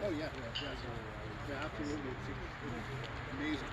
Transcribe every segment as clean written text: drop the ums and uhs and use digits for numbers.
Oh yeah, yeah, absolutely. It's amazing.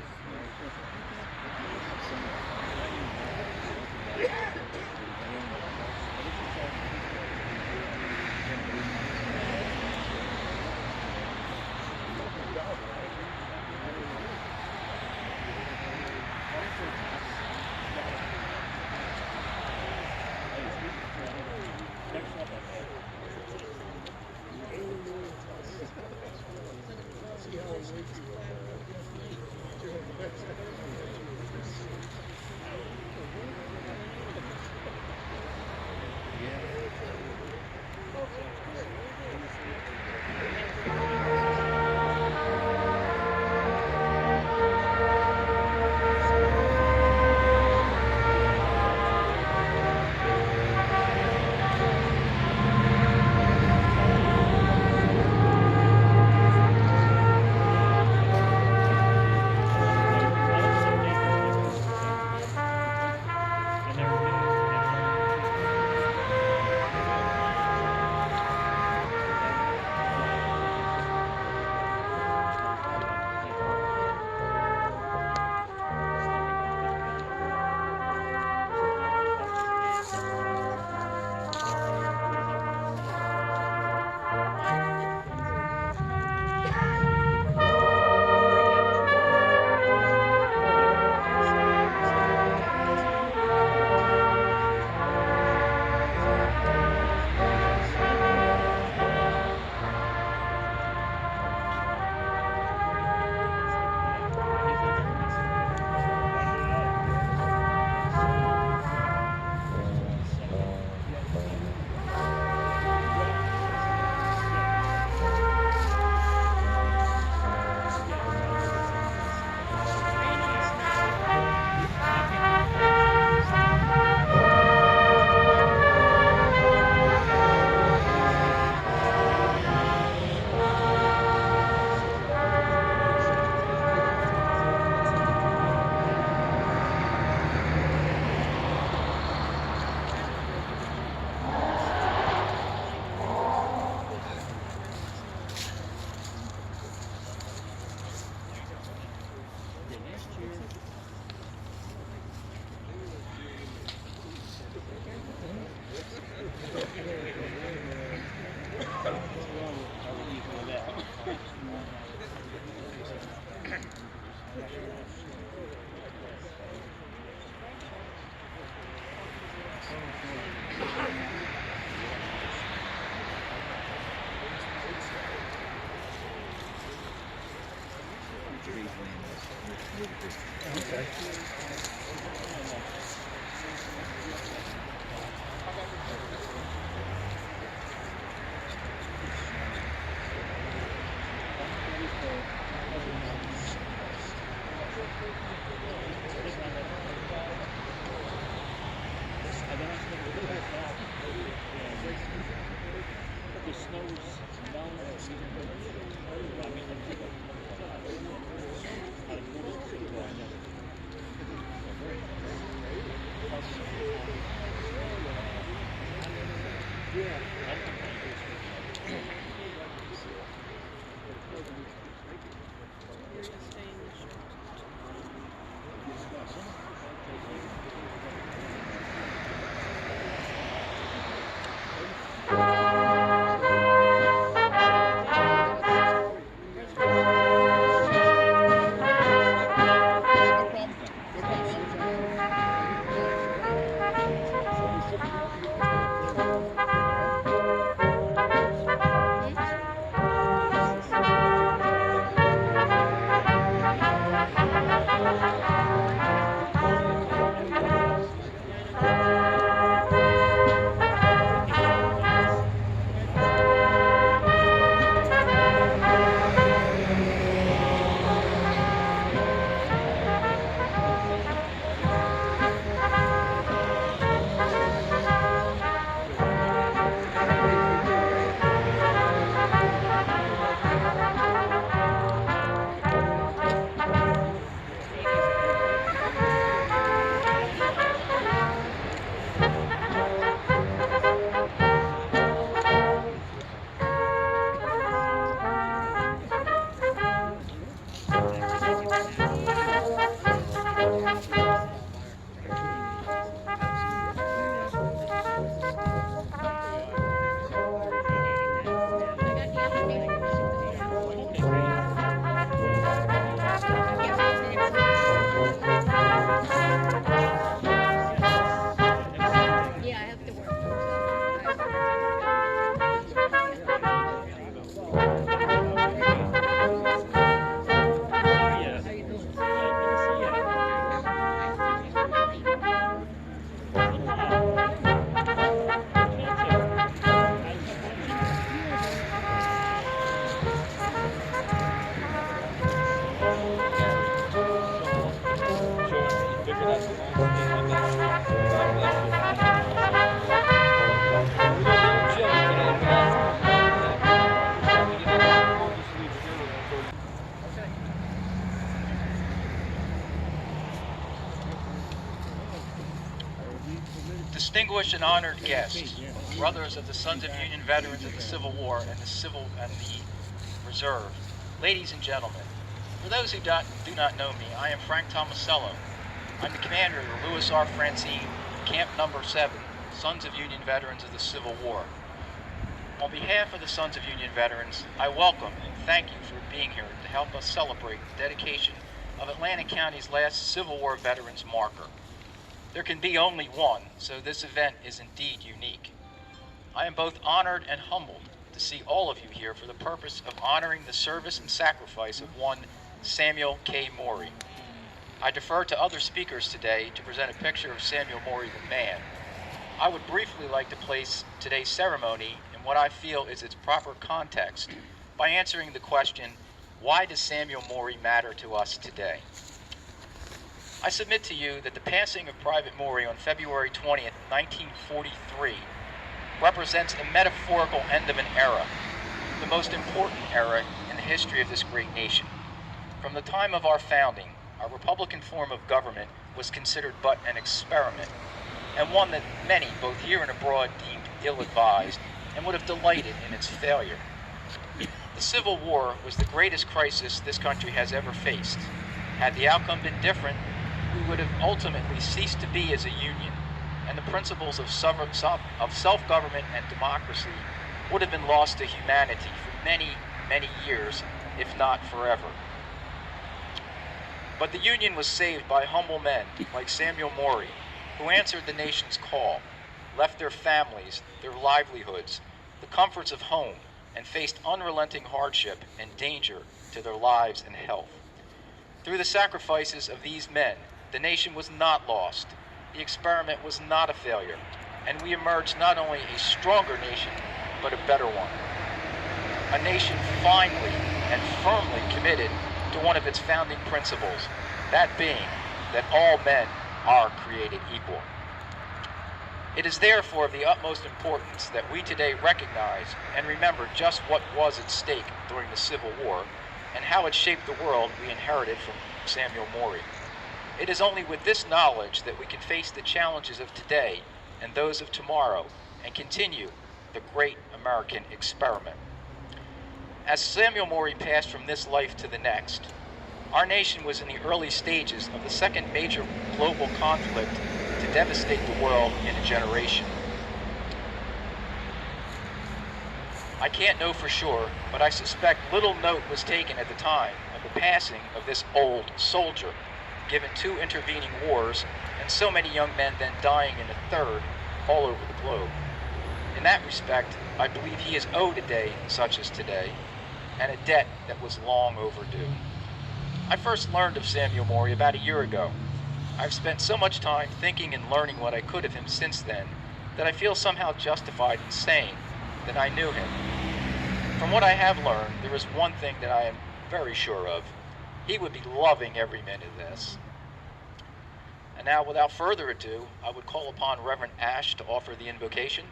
Distinguished and honored guests, brothers of the Sons of Union veterans of the Civil War and the Reserve, ladies and gentlemen, for those who do not know me, I am Frank Tomasello. I'm the commander of the Lewis R. Francine Camp Number 7, Sons of Union veterans of the Civil War. On behalf of the Sons of Union veterans, I welcome and thank you for being here to help us celebrate the dedication of Atlantic County's last Civil War veterans marker. There can be only one, so this event is indeed unique. I am both honored and humbled to see all of you here for the purpose of honoring the service and sacrifice of one Samuel K. Morey. I defer to other speakers today to present a picture of Samuel Morey the man. I would briefly like to place today's ceremony in what I feel is its proper context by answering the question, why does Samuel Morey matter to us today? I submit to you that the passing of Private Morey on February 20th, 1943 represents the metaphorical end of an era, the most important era in the history of this great nation. From the time of our founding, our Republican form of government was considered but an experiment, and one that many, both here and abroad, deemed ill-advised and would have delighted in its failure. The Civil War was the greatest crisis this country has ever faced. Had the outcome been different, we would have ultimately ceased to be as a union, and the principles of self-government and democracy would have been lost to humanity for many, many years, if not forever. But the Union was saved by humble men like Samuel Morey, who answered the nation's call, left their families, their livelihoods, the comforts of home, and faced unrelenting hardship and danger to their lives and health. Through the sacrifices of these men, the nation was not lost, the experiment was not a failure, and we emerged not only a stronger nation, but a better one. A nation finally and firmly committed to one of its founding principles, that being that all men are created equal. It is therefore of the utmost importance that we today recognize and remember just what was at stake during the Civil War and how it shaped the world we inherited from Samuel Morey. It is only with this knowledge that we can face the challenges of today and those of tomorrow and continue the great American experiment. As Samuel Morey passed from this life to the next, our nation was in the early stages of the second major global conflict to devastate the world in a generation. I can't know for sure, but I suspect little note was taken at the time of the passing of this old soldier, given 2 intervening wars and so many young men then dying in a third all over the globe. In that respect, I believe he is owed a day such as today, and a debt that was long overdue. I first learned of Samuel Morey about a year ago. I've spent so much time thinking and learning what I could of him since then that I feel somehow justified in saying that I knew him. From what I have learned, there is one thing that I am very sure of. He would be loving every minute of this. And now, without further ado, I would call upon Reverend Ash to offer the invocation.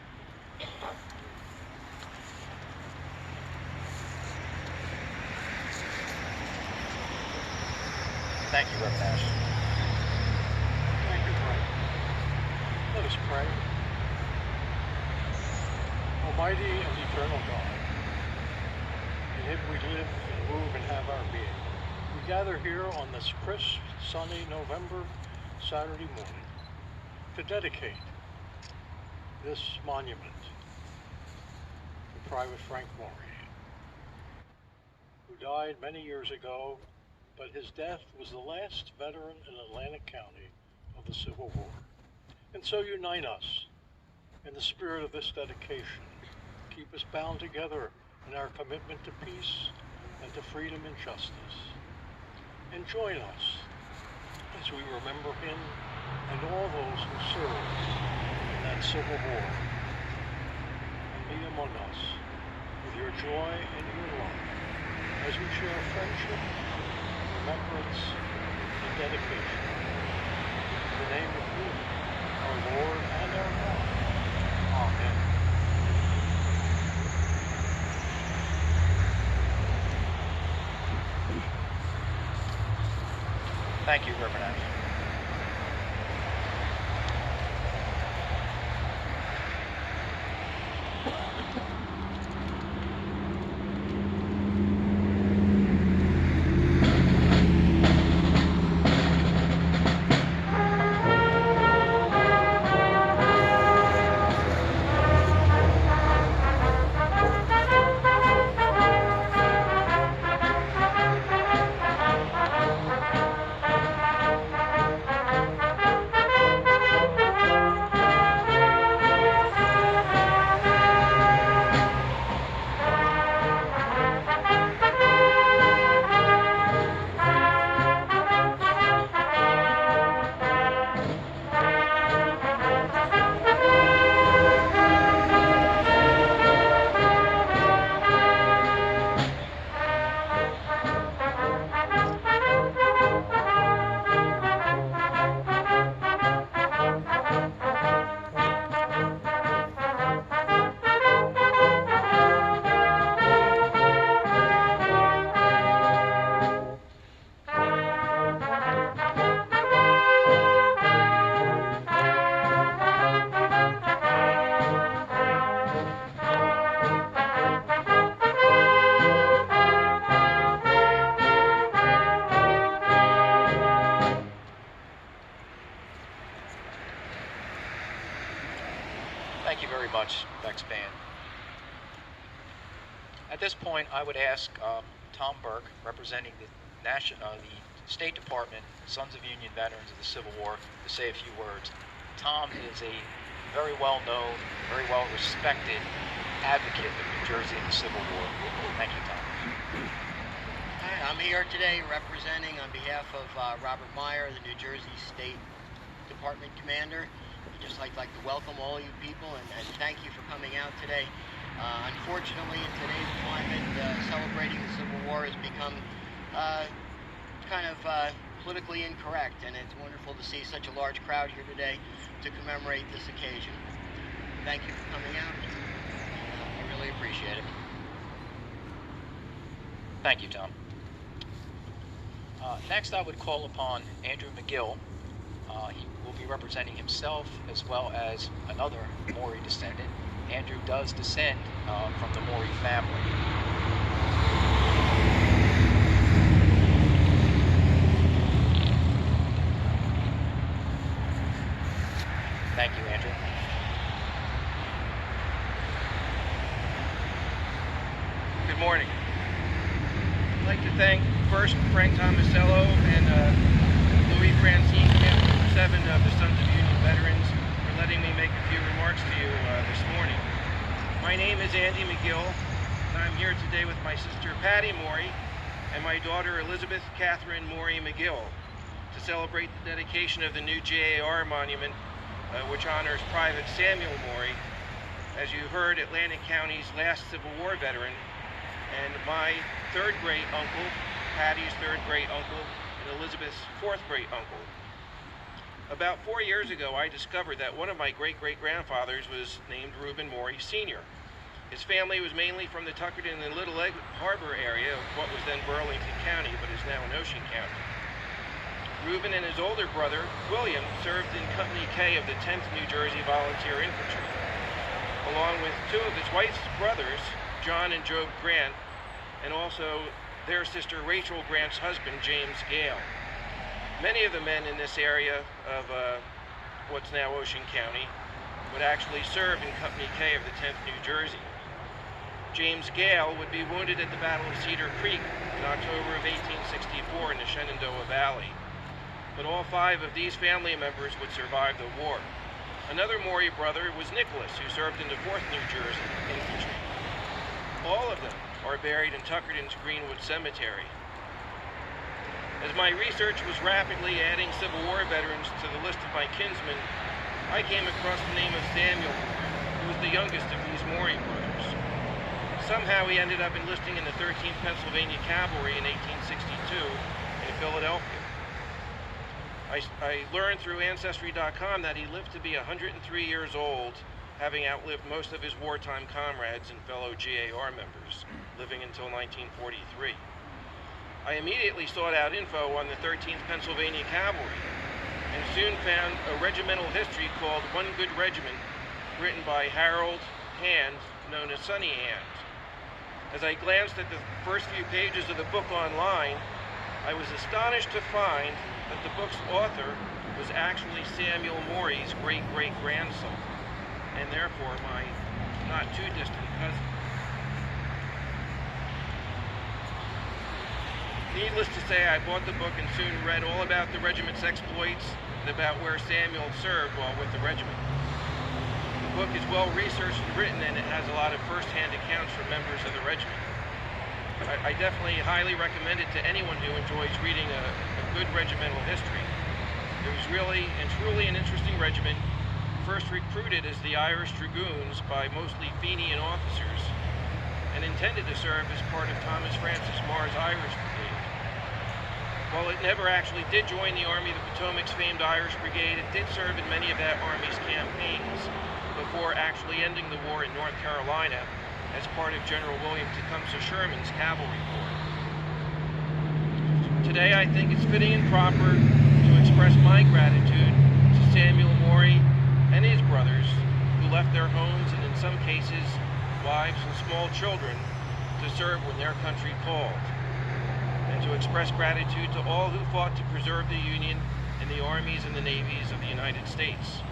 Thank you, Reverend Ash. Thank you, Frank. Let us pray. Almighty and eternal God, in Him we live and move and have our being. We gather here on this crisp, sunny November Saturday morning to dedicate this monument to Private Frank Morey, who died many years ago, but his death was the last veteran in Atlantic County of the Civil War. And so unite us in the spirit of this dedication. Keep us bound together in our commitment to peace and to freedom and justice. And join us as we remember him and all those who served in that Civil War. And be among us with your joy and your love as we share friendship, remembrance, and dedication. In the name of you, our Lord and our God. Amen. Thank you, Reverend Ash. this point, I would ask Tom Burke, representing the State Department, Sons of Union Veterans of the Civil War, to say a few words. Tom is a very well-known, very well-respected advocate of New Jersey in the Civil War. Thank you, Tom. Hi, I'm here today representing on behalf of Robert Meyer, the New Jersey State Department Commander. I'd just like to welcome all you people and thank you for coming out today. Unfortunately, in today's climate, celebrating the Civil War has become kind of politically incorrect, and it's wonderful to see such a large crowd here today to commemorate this occasion. Thank you for coming out. I really appreciate it. Thank you, Tom. Next, I would call upon Andrew Mcgill. He will be representing himself as well as another Mori descendant. Andrew does descend from the Mori family. Thank you, Andrew. Good morning. I'd like to thank first Frank Tomasello and Francine Camp, 7 of the Sons of Union Veterans, for letting me make a few remarks to you this morning. My name is Andy Mcgill, and I'm here today with my sister Patty Morey and my daughter Elizabeth Catherine Morey Mcgill to celebrate the dedication of the new JAR monument, which honors Private Samuel Morey, as you heard, Atlantic County's last Civil War veteran, and my third great uncle, Patty's third great uncle, and Elizabeth's fourth great uncle. About 4 years ago, I discovered that one of my great-great-grandfathers was named Reuben Morey Sr. His family was mainly from the Tuckerton and Little Egg Harbor area of what was then Burlington County, but is now in Ocean County. Reuben and his older brother, William, served in Company K of the 10th New Jersey Volunteer Infantry, along with 2 of his wife's brothers, John and Job Grant, and also their sister Rachel Grant's husband, James Gale. Many of the men in this area of what's now Ocean County would actually serve in Company K of the 10th New Jersey. James Gale would be wounded at the Battle of Cedar Creek in October of 1864 in the Shenandoah Valley. But all 5 of these family members would survive the war. Another Morey brother was Nicholas, who served in the 4th New Jersey Infantry. All of them are buried in Tuckerton's Greenwood Cemetery. As my research was rapidly adding Civil War veterans to the list of my kinsmen, I came across the name of Samuel Morey, who was the youngest of these Morey brothers. Somehow he ended up enlisting in the 13th Pennsylvania Cavalry in 1862 in Philadelphia. I learned through Ancestry.com that he lived to be 103 years old, having outlived most of his wartime comrades and fellow GAR members, living until 1943. I immediately sought out info on the 13th Pennsylvania Cavalry, and soon found a regimental history called One Good Regiment, written by Harold Hand, known as Sonny Hand. As I glanced at the first few pages of the book online, I was astonished to find that the book's author was actually Samuel Morey's great-great-grandson, and therefore my not too distant cousin. Needless to say, I bought the book and soon read all about the regiment's exploits and about where Samuel served while with the regiment. The book is well researched and written, and it has a lot of first-hand accounts from members of the regiment. I definitely highly recommend it to anyone who enjoys reading a good regimental history. It was really and truly an interesting regiment, first recruited as the Irish Dragoons by mostly Fenian officers, and intended to serve as part of Thomas Francis Marr's Irish Brigade. While it never actually did join the Army of the Potomac's famed Irish Brigade, it did serve in many of that Army's campaigns before actually ending the war in North Carolina as part of General William Tecumseh Sherman's cavalry corps. Today, I think it's fitting and proper to express my gratitude to Samuel Morey and his brothers, who left their homes and in some cases, wives and small children, to serve when their country called, and to express gratitude to all who fought to preserve the Union in the armies and the navies of the United States.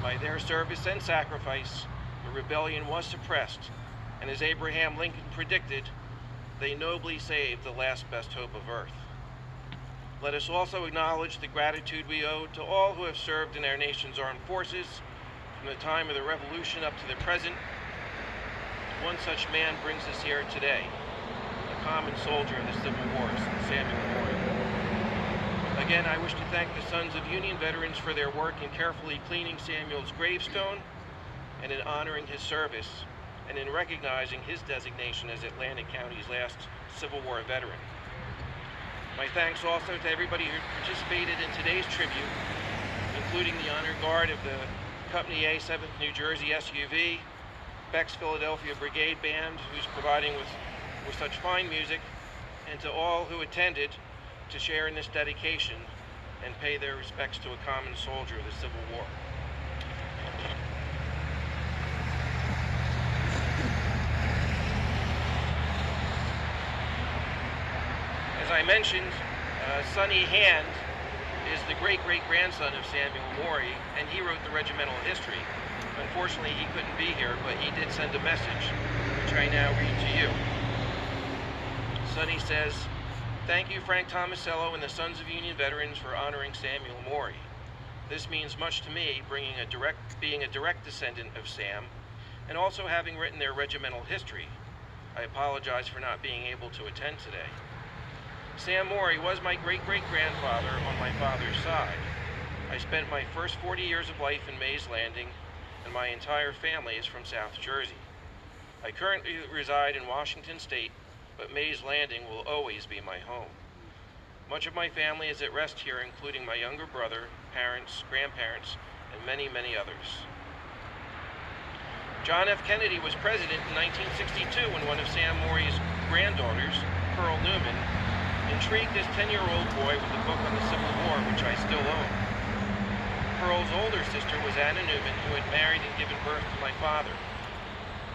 By their service and sacrifice, the rebellion was suppressed, and as Abraham Lincoln predicted, they nobly saved the last best hope of earth. Let us also acknowledge the gratitude we owe to all who have served in our nation's armed forces from the time of the Revolution up to the present. One such man brings us here today, a common soldier of the Civil Wars, Samuel Morey. Again, I wish to thank the Sons of Union veterans for their work in carefully cleaning Samuel's gravestone and in honoring his service and in recognizing his designation as Atlantic County's last Civil War veteran. My thanks also to everybody who participated in today's tribute, including the Honor Guard of the Company A 7th New Jersey SUV, Beck's Philadelphia Brigade Band, who's providing with such fine music, and to all who attended to share in this dedication and pay their respects to a common soldier of the Civil War. As I mentioned, Sonny Hand is the great-great-grandson of Samuel Morey, and he wrote the regimental history. Unfortunately, he couldn't be here, but he did send a message, which I now read to you. Sonny says, "Thank you, Frank Tomasello and the Sons of Union veterans for honoring Samuel Morey. This means much to me, being a direct descendant of Sam, and also having written their regimental history. I apologize for not being able to attend today. Sam Morey was my great-great-grandfather on my father's side. I spent my first 40 years of life in Mays Landing, and my entire family is from South Jersey. I currently reside in Washington State, but Mays Landing will always be my home. Much of my family is at rest here, including my younger brother, parents, grandparents, and many, many others." John F. Kennedy was president in 1962 when one of Sam Morey's granddaughters, Pearl Newman, intrigued this 10-year-old boy with a book on the Civil War, which I still own. Pearl's older sister was Anna Newman, who had married and given birth to my father.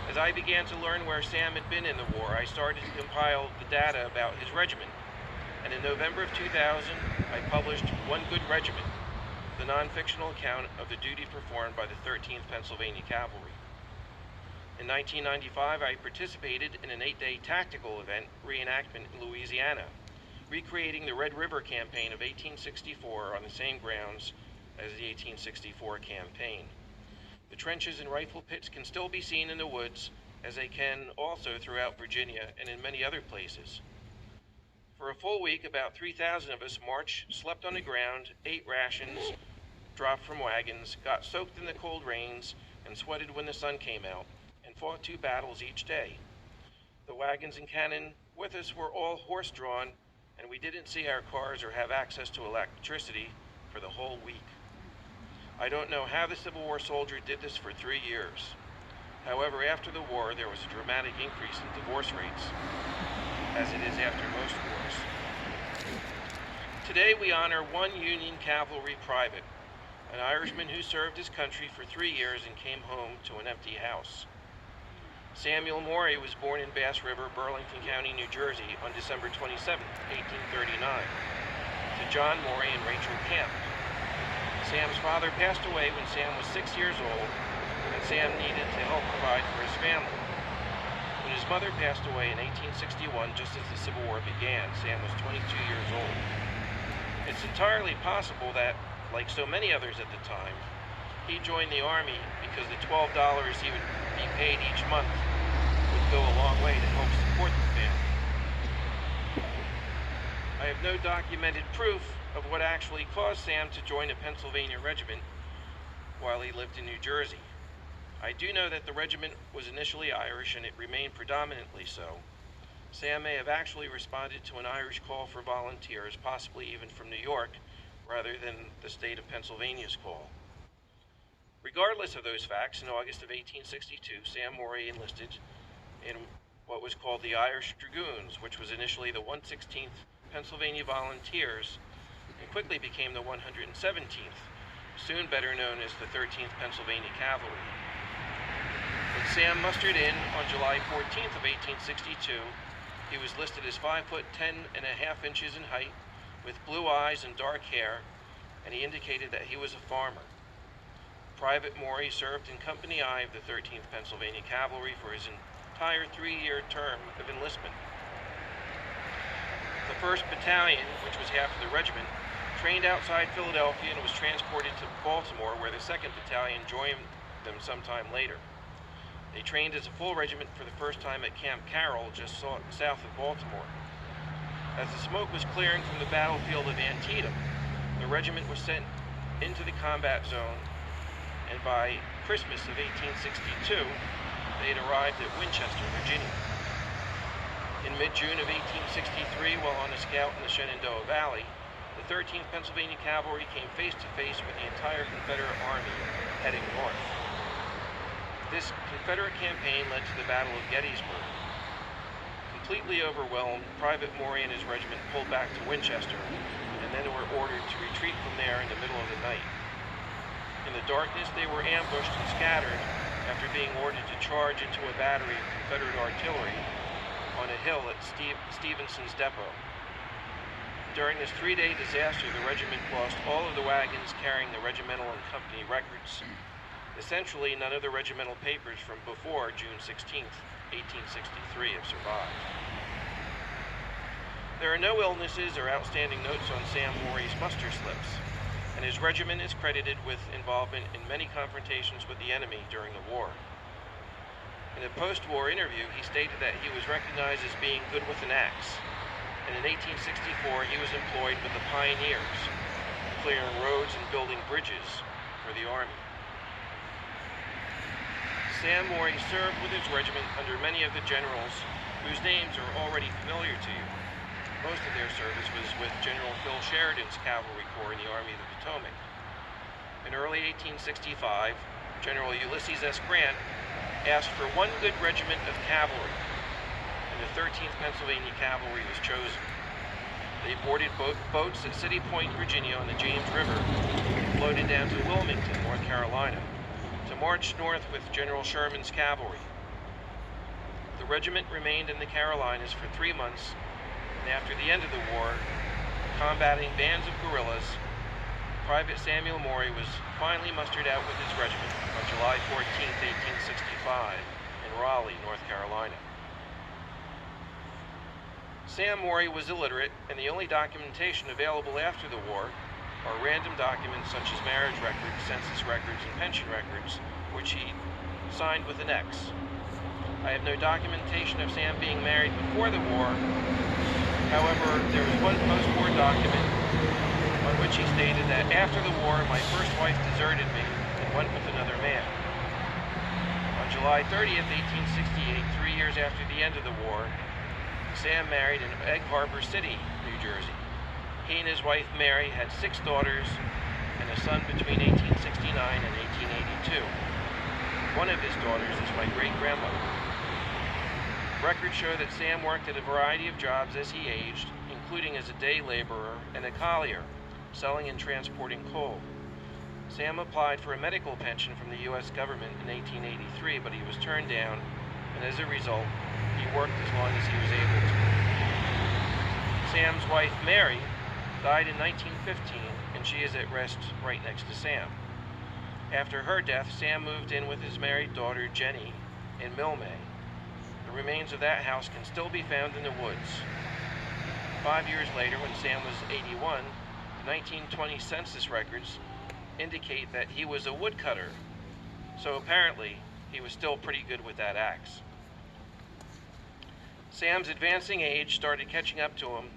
As I began to learn where Sam had been in the war, I started to compile the data about his regiment, and in November of 2000, I published One Good Regiment, the non-fictional account of the duty performed by the 13th Pennsylvania Cavalry. In 1995, I participated in an 8-day tactical event reenactment in Louisiana, recreating the Red River Campaign of 1864 on the same grounds as the 1864 campaign. The trenches and rifle pits can still be seen in the woods, as they can also throughout Virginia and in many other places. For a full week, about 3,000 of us marched, slept on the ground, ate rations, dropped from wagons, got soaked in the cold rains, and sweated when the sun came out, and fought 2 battles each day. The wagons and cannon with us were all horse-drawn, and we didn't see our cars or have access to electricity for the whole week. I don't know how the Civil War soldier did this for 3 years. However, after the war, there was a dramatic increase in divorce rates, as it is after most wars. Today, we honor one Union Cavalry private, an Irishman who served his country for 3 years and came home to an empty house. Samuel Morey was born in Bass River, Burlington County, New Jersey, on December 27, 1839, to John Morey and Rachel Camp. Sam's father passed away when Sam was 6 years old, and Sam needed to help provide for his family. When his mother passed away in 1861, just as the Civil War began, Sam was 22 years old. It's entirely possible that, like so many others at the time, he joined the Army because the $12 he would be paid each month would go a long way to help support the family. I have no documented proof of what actually caused Sam to join a Pennsylvania regiment while he lived in New Jersey. I do know that the regiment was initially Irish and it remained predominantly so. Sam may have actually responded to an Irish call for volunteers, possibly even from New York, rather than the state of Pennsylvania's call. Regardless of those facts, in August of 1862, Sam Morey enlisted in what was called the Irish Dragoons, which was initially the 116th Pennsylvania Volunteers, and quickly became the 117th, soon better known as the 13th Pennsylvania Cavalry. When Sam mustered in on July 14th of 1862, he was listed as 5 foot 10.5 inches in height, with blue eyes and dark hair, and he indicated that he was a farmer. Private Morey served in Company I of the 13th Pennsylvania Cavalry for his entire 3-year term of enlistment. The 1st Battalion, which was half of the regiment, trained outside Philadelphia and was transported to Baltimore, where the 2nd Battalion joined them sometime later. They trained as a full regiment for the first time at Camp Carroll, just south of Baltimore. As the smoke was clearing from the battlefield of Antietam, the regiment was sent into the combat zone, and by Christmas of 1862, they had arrived at Winchester, Virginia. In mid-June of 1863, while on a scout in the Shenandoah Valley, the 13th Pennsylvania Cavalry came face-to-face with the entire Confederate Army heading north. This Confederate campaign led to the Battle of Gettysburg. Completely overwhelmed, Private Morey and his regiment pulled back to Winchester, and then were ordered to retreat from there in the middle of the night. In the darkness, they were ambushed and scattered after being ordered to charge into a battery of Confederate artillery on a hill at Stevenson's Depot. During this 3-day disaster, the regiment lost all of the wagons carrying the regimental and company records. Essentially, none of the regimental papers from before June 16, 1863 have survived. There are no illnesses or outstanding notes on Sam Morey's muster slips, and his regiment is credited with involvement in many confrontations with the enemy during the war. In a post-war interview, he stated that he was recognized as being good with an axe, and in 1864 he was employed with the Pioneers, clearing roads and building bridges for the Army. Sam Morey served with his regiment under many of the generals whose names are already familiar to you. Most of their service was with General Phil Sheridan's Cavalry Corps in the Army of the Potomac. In early 1865, General Ulysses S. Grant asked for one good regiment of cavalry, and the 13th Pennsylvania Cavalry was chosen. They boarded boats at City Point, Virginia on the James River, and floated down to Wilmington, North Carolina, to march north with General Sherman's cavalry. The regiment remained in the Carolinas for 3 months, and after the end of the war, combating bands of guerrillas, Private Samuel Morey was finally mustered out with his regiment on July 14, 1865, in Raleigh, North Carolina. Sam Morey was illiterate, and the only documentation available after the war are random documents such as marriage records, census records, and pension records, which he signed with an X. I have no documentation of Sam being married before the war. However, there was one post-war document on which he stated that after the war, my first wife deserted me and went with another man. On July 30th, 1868, 3 years after the end of the war, Sam married in Egg Harbor City, New Jersey. He and his wife Mary had 6 daughters and a son between 1869 and 1882. One of his daughters is my great-grandmother. Records show that Sam worked at a variety of jobs as he aged, including as a day laborer and a collier, selling and transporting coal. Sam applied for a medical pension from the U.S. government in 1883, but he was turned down, and as a result, he worked as long as he was able to. Sam's wife, Mary, died in 1915, and she is at rest right next to Sam. After her death, Sam moved in with his married daughter, Jenny, in Milmay. The remains of that house can still be found in the woods. 5 years later, when Sam was 81, the 1920 census records indicate that he was a woodcutter, so apparently he was still pretty good with that axe. Sam's advancing age started catching up to him.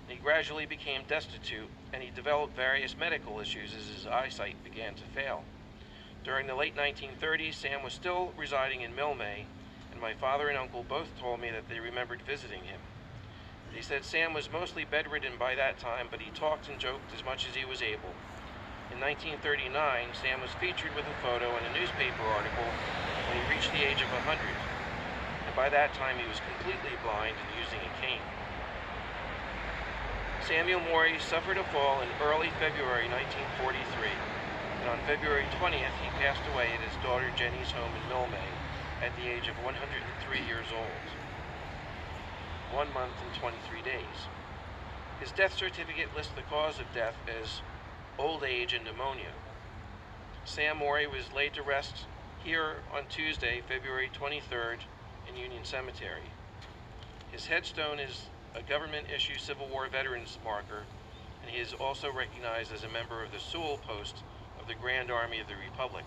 He gradually became destitute, and he developed various medical issues as his eyesight began to fail. During the late 1930s, Sam was still residing in Milmay, and my father and uncle both told me that they remembered visiting him. They said Sam was mostly bedridden by that time, but he talked and joked as much as he was able. In 1939, Sam was featured with a photo in a newspaper article when he reached the age of 100, and by that time he was completely blind and using a cane. Samuel Morey suffered a fall in early February 1943, and on February 20th he passed away at his daughter Jenny's home in Milmay at the age of 103 years old, 1 month and 23 days. His death certificate lists the cause of death as old age and pneumonia. Sam Morey was laid to rest here on Tuesday, February 23rd, in Union Cemetery. His headstone is a government-issued Civil War veterans marker, and he is also recognized as a member of the Sewell Post of the Grand Army of the Republic.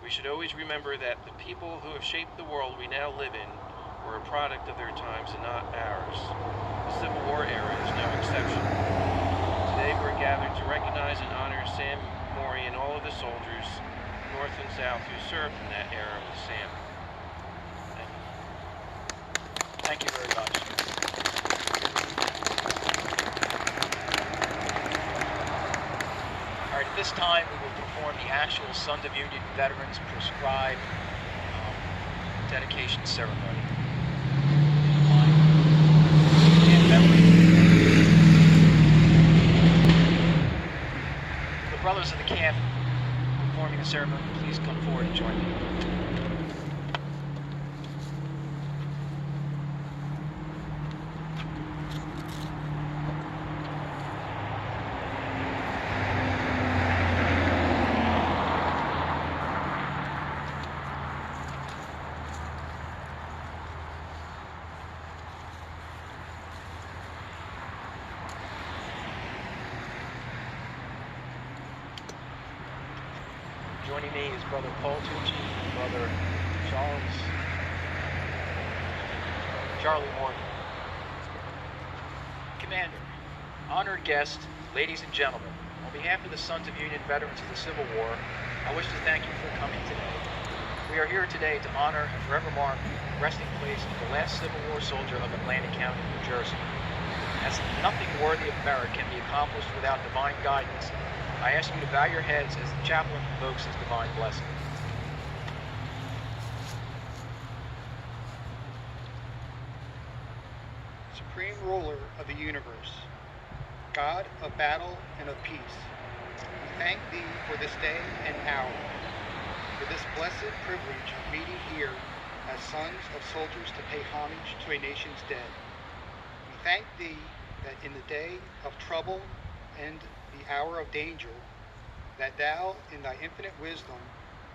We should always remember that the people who have shaped the world we now live in were a product of their times and not ours. The Civil War era is no exception. Today we're gathered to recognize and honor Sam, Mori, and all of the soldiers, North and South, who served in that era with Sam. Thank you very much. All right, at this time we will perform the actual Sons of Union Veterans prescribed dedication ceremony. The brothers of the camp performing the ceremony, please come forward and join me. Joining me is Brother Paul Tucci and Brother Charlie Morgan. Commander, honored guests, ladies and gentlemen, on behalf of the Sons of Union Veterans of the Civil War, I wish to thank you for coming today. We are here today to honor and forever mark the resting place of the last Civil War soldier of Atlantic County, New Jersey. As nothing worthy of merit can be accomplished without divine guidance, I ask you to bow your heads as the chaplain invokes his divine blessing. Supreme ruler of the universe, God of battle and of peace, we thank thee for this day and hour, for this blessed privilege of meeting here as sons of soldiers to pay homage to a nation's dead. We thank thee that in the day of trouble and the hour of danger, that thou, in thy infinite wisdom,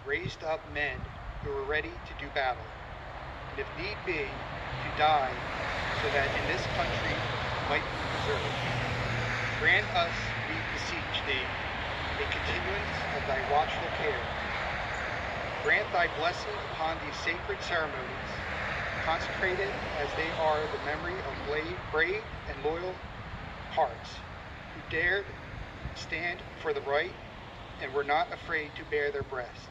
raised up men who were ready to do battle, and if need be, to die, so that in this country might be preserved. Grant us, we beseech thee, a continuance of thy watchful care. Grant thy blessing upon these sacred ceremonies, consecrated as they are the memory of brave and loyal hearts who dared stand for the right and were not afraid to bare their breasts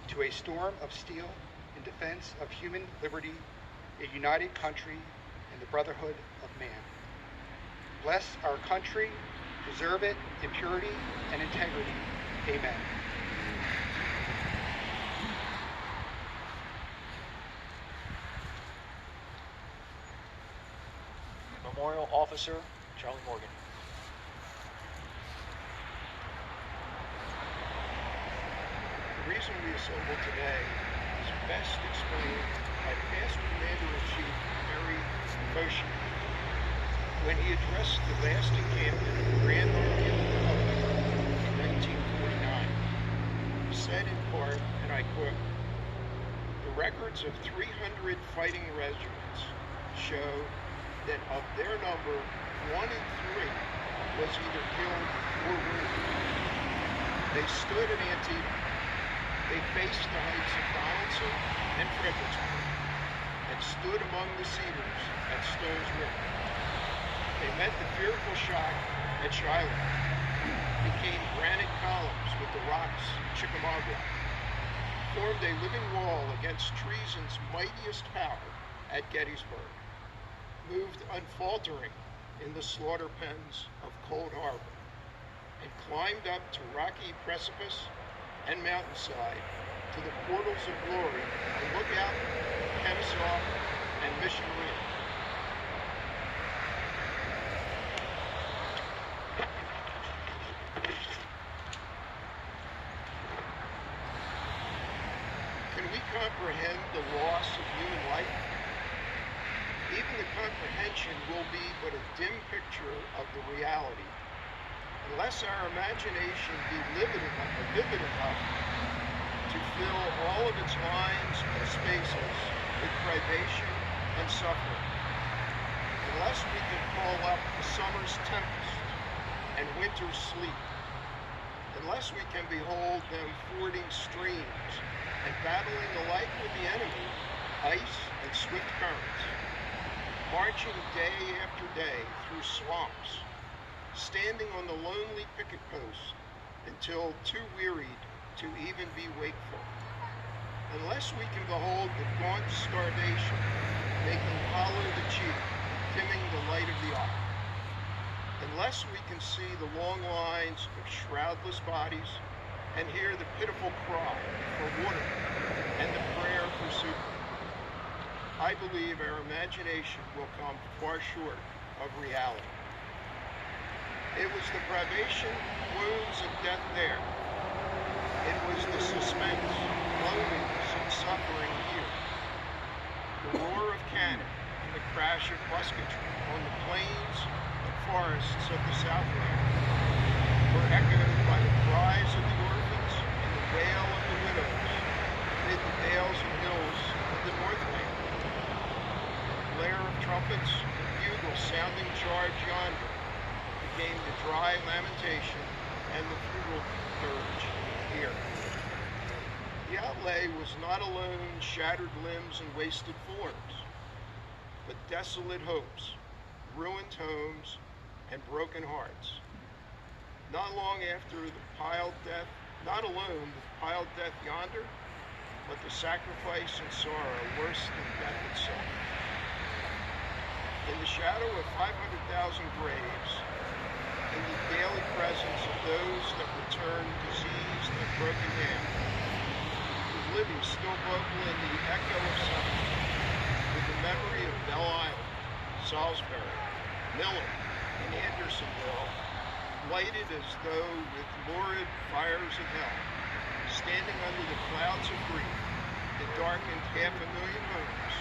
to a storm of steel in defense of human liberty, a united country, and the brotherhood of man. Bless our country, preserve it in purity and integrity. Amen. Memorial Officer Charlie Morgan. The reason we assemble today is best explained by past Commander-in-Chief Invocation when he addressed the last encampment of the Grand Army of the Republic in 1949. He said in part, and I quote, "The records of 300 fighting regiments show that of their number, 1 in 3 was either killed or wounded. They stood at Antietam. They faced the heights of Donelson and Fredericksburg and stood among the cedars at Stone's River. They met the fearful shock at Shiloh, became granite columns with the rocks at Chickamauga, formed a living wall against treason's mightiest power at Gettysburg, moved unfaltering in the slaughter pens of Cold Harbor, and climbed up to rocky precipice and mountainside to the portals of glory on Lookout, Kennesaw, and Mission Ridge. Can we comprehend the loss of human life? Even the comprehension will be but a dim picture of the reality, unless our imagination be vivid enough to fill all of its lines and spaces with privation and suffering. Unless we can call up the summer's tempest and winter's sleet, unless we can behold them fording streams and battling alike with the enemy, ice and swift currents, marching day after day through swamps, standing on the lonely picket post until too wearied to even be wakeful. Unless we can behold the gaunt starvation making hollow the cheek, dimming the light of the eye. Unless we can see the long lines of shroudless bodies and hear the pitiful cry for water and the prayer for soup, I believe our imagination will come far short of reality. It was the privation, wounds, and death there. It was the suspense, loneliness, and suffering here. The roar of cannon and the crash of musketry on the plains and forests of the Southland were echoed by the cries of the orphans and the wail of the widows amid the vales and hills of the Northland. The blare of trumpets and bugles sounding charge yonder became the dry lamentation and the funeral dirge here. The outlay was not alone shattered limbs and wasted forms, but desolate hopes, ruined homes, and broken hearts. Not long after the piled death, not alone the piled death yonder, but the sacrifice and sorrow worse than death itself. In the shadow of 500,000 graves, in the daily presence of those that return diseased and broken down, with Libby still vocal in the echo of summer, with the memory of Belle Island, Salisbury, Miller, and Andersonville, lighted as though with lurid fires of hell, standing under the clouds of grief that darkened 500,000 homes,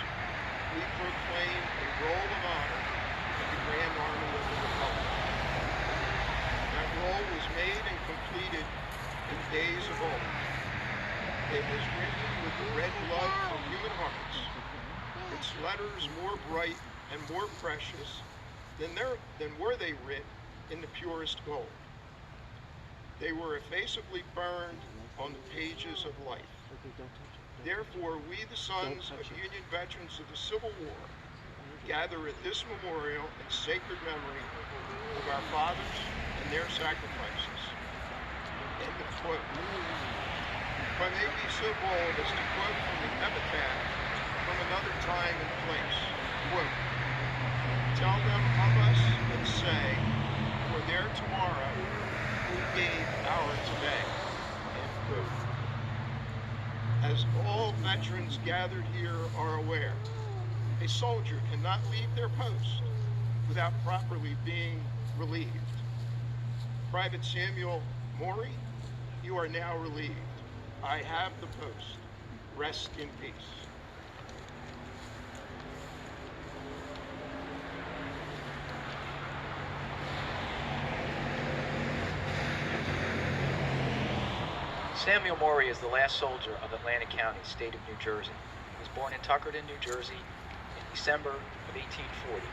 we proclaim a roll of honor of the Grand Army of the Republic. That roll was made and completed in days of old. It was written with the red blood from human hearts, its letters more bright and more precious than were they writ in the purest gold. They were effaceably burned on the pages of life. Therefore, we, the sons of Union veterans of the Civil War, gather at this memorial in sacred memory of our fathers and their sacrifices. End of quote. If I may be so bold as to quote from the epitaph from another time and place, quote, "Tell them of us and say, for their tomorrow we gave our today." End quote. As all veterans gathered here are aware, a soldier cannot leave their post without properly being relieved. Private Samuel Mori, you are now relieved. I have the post. Rest in peace. Samuel Morey is the last soldier of Atlantic County, state of New Jersey. He was born in Tuckerton, New Jersey in December of 1840.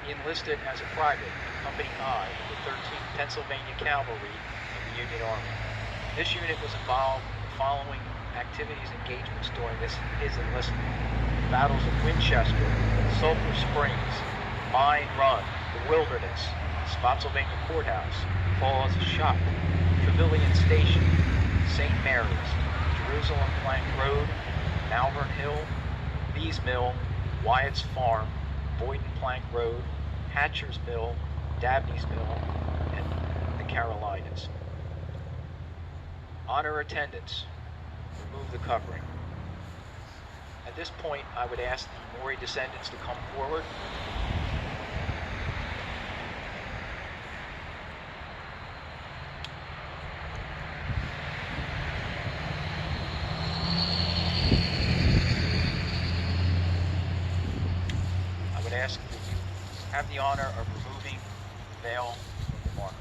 He enlisted as a private in Company I of the 13th Pennsylvania Cavalry of the Union Army. This unit was involved in the following activities and engagements during his enlistment: battles of Winchester, Sulphur Springs, Mine Run, the Wilderness, Spotsylvania Courthouse, Falls Shop, Trevilian Station, St. Mary's, Jerusalem Plank Road, Malvern Hill, Lee's Mill, Wyatt's Farm, Boyden Plank Road, Hatcher's Mill, Dabney's Mill, and the Carolinas. Honor attendants, remove the covering. At this point, I would ask the Morey descendants to come forward. Ask that you have the honor of removing the veil from the marker.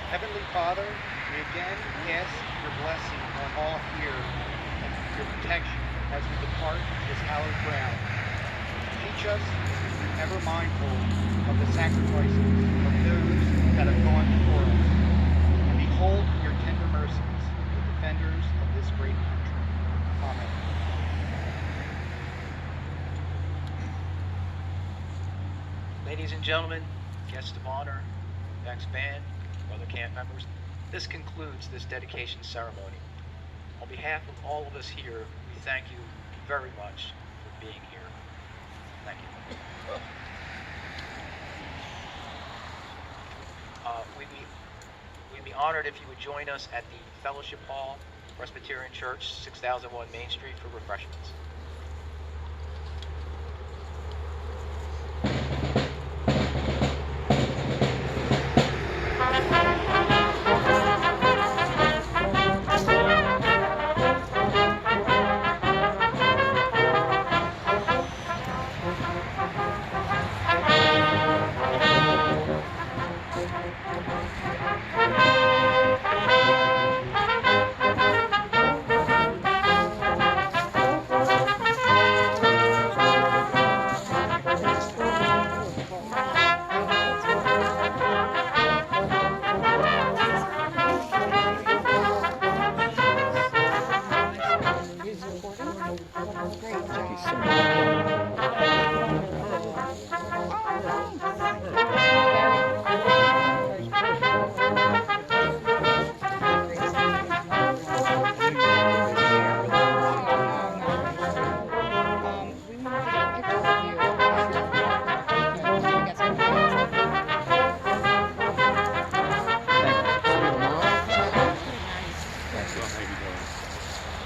Heavenly Father, we again ask your blessing on all here and your protection as we depart this hallowed ground. Teach us to be ever mindful of the sacrifices of those that have gone before us, and behold your tender mercies, the defenders of this great country. Amen. Ladies and gentlemen, guests of honor, Beck's band, other camp members, this concludes this dedication ceremony. On behalf of all of us here, we thank you very much for being here. Thank you. We'd be honored if you would join us at the Fellowship Hall, Presbyterian Church, 6001 Main Street for refreshments.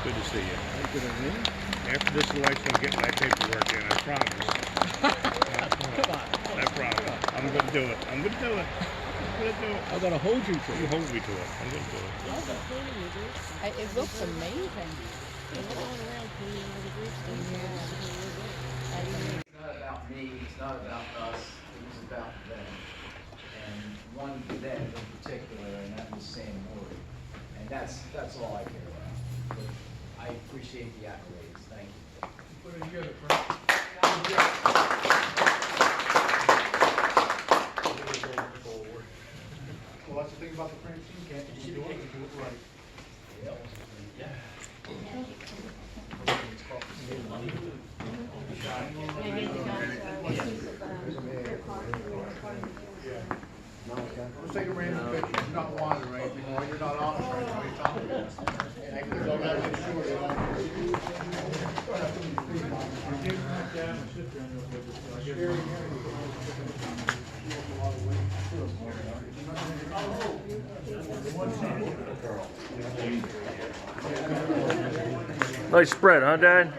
Good to see you. After this election, I'll get my paperwork in, I promise. Come on. I promise. I'm going to do it. I'm going to do it. I'm going to do it. I'm going to hold you to You it. hold me to it. I'm going to do it. It looks amazing. It's all around cleaning all the groups. me, it's not about us, it was about them. And one them in particular, and that was Sam Morey. And that's all I care about. But I appreciate the accolades. Thank you. Put it together, Frank. Well, that's the thing about the Francine Camp. You do it right. Let's take a random picture. You're not wanted or anything, or you're not honest or anything. What are you talking about? And I can go down and show you. Nice spread, huh, Dad?